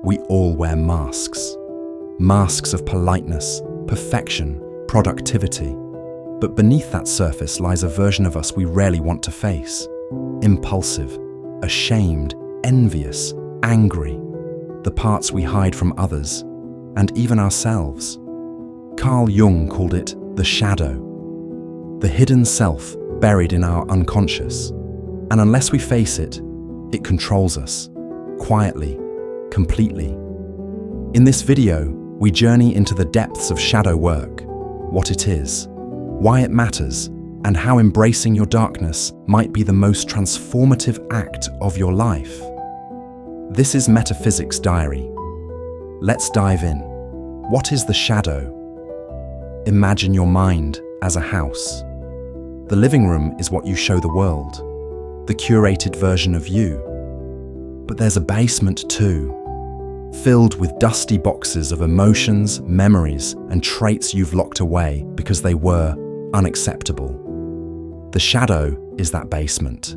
We all wear masks. Masks of politeness, perfection, productivity. But beneath that surface lies a version of us we rarely want to face. Impulsive, ashamed, envious, angry. The parts we hide from others, and even ourselves. Carl Jung called it the shadow. The hidden self buried in our unconscious. And unless we face it, it controls us, quietly, completely. In this video, we journey into the depths of shadow work, what it is, why it matters, and how embracing your darkness might be the most transformative act of your life. This is Metaphysics Diary. Let's dive in. What is the shadow? Imagine your mind as a house. The living room is what you show the world, the curated version of you. But there's a basement too, filled with dusty boxes of emotions, memories, and traits you've locked away because they were unacceptable. The shadow is that basement.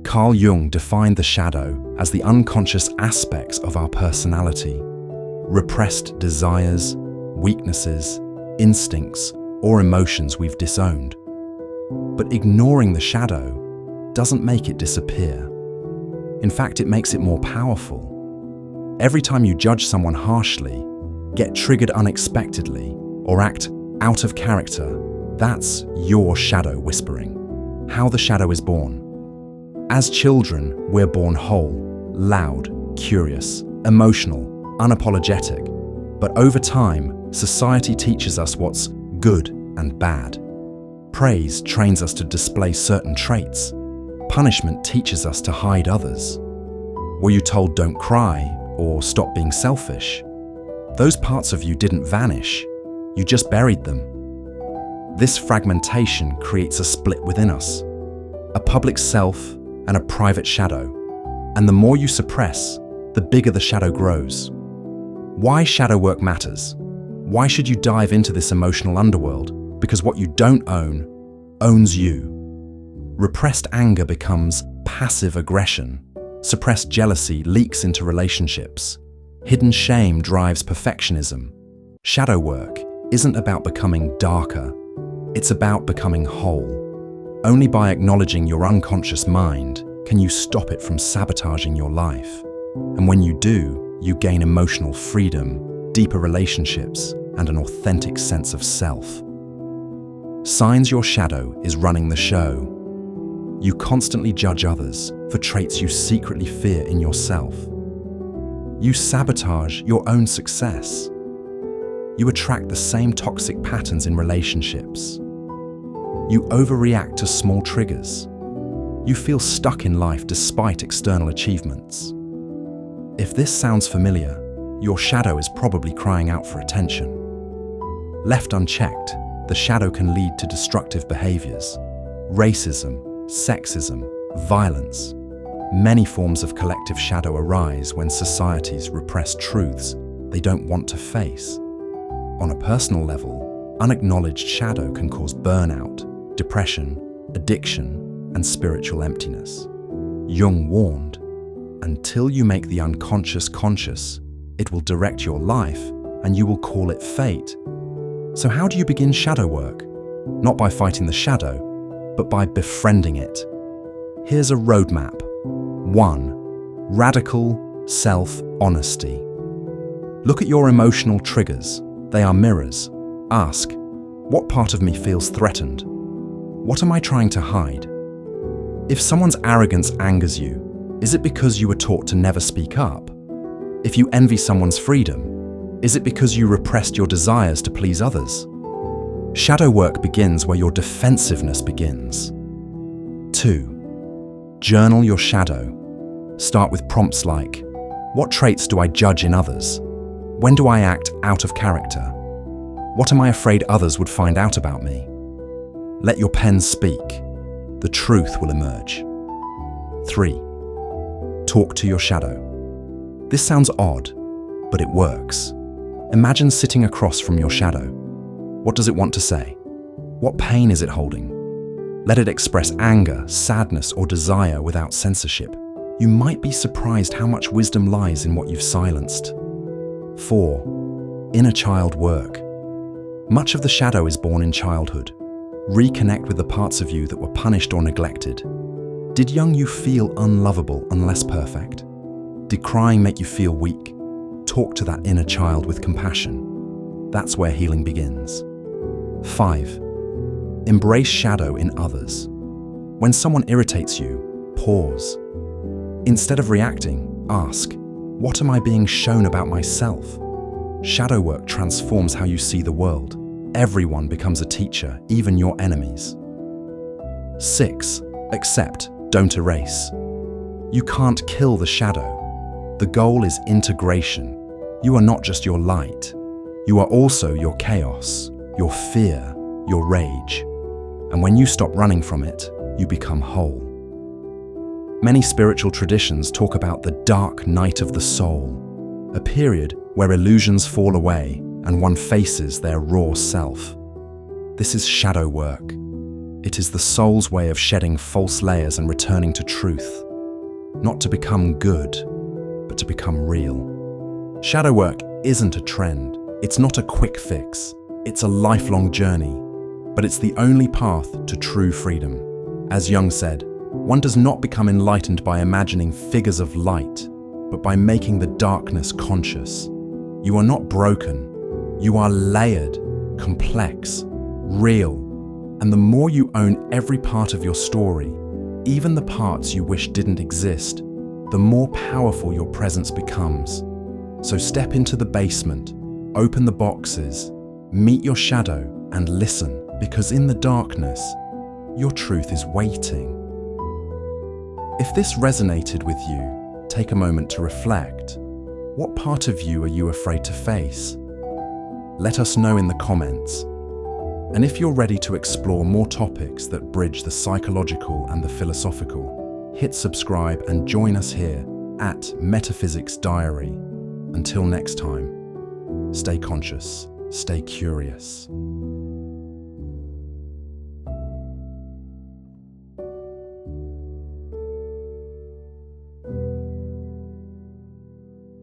Carl Jung defined the shadow as the unconscious aspects of our personality, repressed desires, weaknesses, instincts, or emotions we've disowned. But ignoring the shadow doesn't make it disappear. In fact, it makes it more powerful. Every time you judge someone harshly, get triggered unexpectedly, or act out of character, that's your shadow whispering. How the shadow is born. As children, we're born whole, loud, curious, emotional, unapologetic. But over time, society teaches us what's good and bad. Praise trains us to display certain traits. Punishment teaches us to hide others. Were you told don't cry or stop being selfish? Those parts of you didn't vanish, you just buried them. This fragmentation creates a split within us, a public self and a private shadow. And the more you suppress, the bigger the shadow grows. Why shadow work matters? Why should you dive into this emotional underworld? Because what you don't own owns you. Repressed anger becomes passive aggression. Suppressed jealousy leaks into relationships. Hidden shame drives perfectionism. Shadow work isn't about becoming darker. It's about becoming whole. Only by acknowledging your unconscious mind can you stop it from sabotaging your life. And when you do, you gain emotional freedom, deeper relationships, and an authentic sense of self. Signs your shadow is running the show. You constantly judge others for traits you secretly fear in yourself. You sabotage your own success. You attract the same toxic patterns in relationships. You overreact to small triggers. You feel stuck in life despite external achievements. If this sounds familiar, your shadow is probably crying out for attention. Left unchecked, the shadow can lead to destructive behaviors, racism, sexism, violence. Many forms of collective shadow arise when societies repress truths they don't want to face. On a personal level, unacknowledged shadow can cause burnout, depression, addiction, and spiritual emptiness. Jung warned, until you make the unconscious conscious, it will direct your life and you will call it fate. So how do you begin shadow work? Not by fighting the shadow, but by befriending it. Here's a roadmap. 1. Radical self-honesty. Look at your emotional triggers. They are mirrors. Ask, what part of me feels threatened? What am I trying to hide? If someone's arrogance angers you, is it because you were taught to never speak up? If you envy someone's freedom, is it because you repressed your desires to please others? Shadow work begins where your defensiveness begins. 2. Journal your shadow. Start with prompts like, what traits do I judge in others? When do I act out of character? What am I afraid others would find out about me? Let your pen speak. The truth will emerge. 3. Talk to your shadow. This sounds odd, but it works. Imagine sitting across from your shadow. What does it want to say? What pain is it holding? Let it express anger, sadness, or desire without censorship. you might be surprised how much wisdom lies in what you've silenced. 4. Inner child work. Much of the shadow is born in childhood. Reconnect with the parts of you that were punished or neglected. Did young you feel unlovable unless perfect? Did crying make you feel weak? Talk to that inner child with compassion. That's where healing begins. 5. Embrace shadow in others. When someone irritates you, pause. Instead of reacting, ask, what am I being shown about myself? Shadow work transforms how you see the world. Everyone becomes a teacher, even your enemies. 6. Accept, don't erase. You can't kill the shadow. The goal is integration. You are not just your light. You are also your chaos, your fear, your rage. And when you stop running from it, you become whole. Many spiritual traditions talk about the dark night of the soul, a period where illusions fall away and one faces their raw self. This is shadow work. It is the soul's way of shedding false layers and returning to truth. Not to become good, but to become real. Shadow work isn't a trend. It's not a quick fix. It's a lifelong journey, but it's the only path to true freedom. As Jung said, one does not become enlightened by imagining figures of light, but by making the darkness conscious. You are not broken. You are layered, complex, real. And the more you own every part of your story, even the parts you wish didn't exist, the more powerful your presence becomes. So step into the basement, open the boxes, meet your shadow and listen, because in the darkness, your truth is waiting. If this resonated with you, take a moment to reflect. What part of you are you afraid to face? Let us know in the comments. And if you're ready to explore more topics that bridge the psychological and the philosophical, hit subscribe and join us here at Metaphysics Diary. Until next time, stay conscious, stay curious.